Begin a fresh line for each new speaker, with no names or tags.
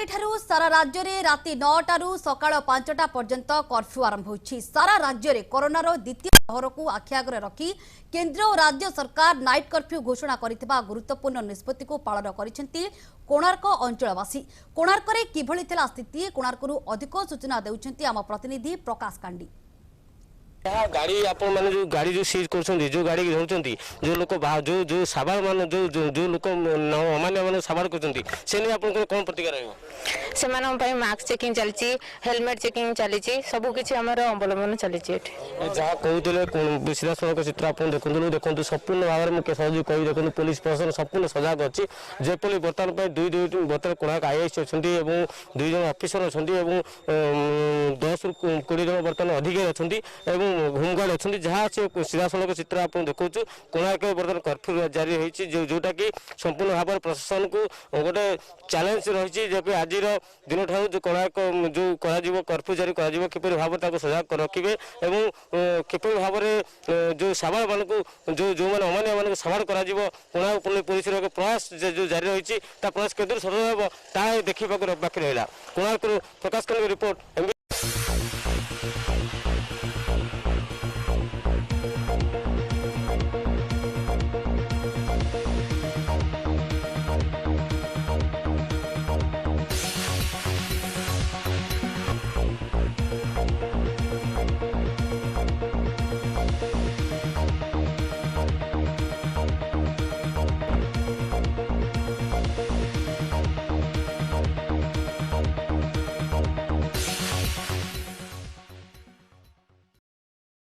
आसंता सारा राज्य में राति 9टारू सकाळ 5टा पर्यंत कर्फ्यू आरंभ होइछि। सारा राज्य में कोरोनार द्वितीय लहर को आखि आगे रखी केंद्र और राज्य सरकार नाइट कर्फ्यू घोषणा करथिबा गुरुत्वपूर्ण निष्पत्ति को पालन करिसेंती कोणार्क अंचलवासी। कोणार्क रे किभଳି थिला स्थिति कोणार्करू अधिक सूचना देउछंती आम प्रतिनिधि प्रकाश कांडी।
गाड़ी आपण माने जो गाड़ी जो सीज कर जो गाड़ी धरुचंती जो लोक जो जो साबार मान जो जो लोक अमान्य मान साबार करचंती से ने आपण कोन प्रतिक्रिया रहबो
से मानन पई मास्क चेकिंग चलची हेलमेट चेकिंग चलची सब किछि हमर अवलंबन चलची एठी
जहाँ कहते विश्लेषण चित्र आप देखते संपूर्ण भाव में सहयोग कही देखते पुलिस प्रशासन संपूर्ण सजग अच्छी जेपरी बर्तमान दुई बर्तमान कोणार्क आईएएस अच्छा दुई जन अफिसर अच्छा 10 ରୁ 20 जन बर्तमान अधिकारी अच्छा होमगार्ड अच्छा जहाँ से सीधा सड़क चित्र आप देखु कोणार्क बर्तमान कर्फ्यू जारी होती जोटा कि संपूर्ण भाव प्रशासन को गोटे चैलेंज रही आज दिन ठार जो कोणार्क जो कर्फ्यू जारी किपर भाव सजग रखिए किपर भाव में जो साबार मान को जो जो मैंने अमान्य मान साबार कोणार्क पुलिस प्रयास जो जारी रही प्रयास केन्द्र सफल देखा बाकी रहा कोणार्क प्रकाश रिपोर्ट।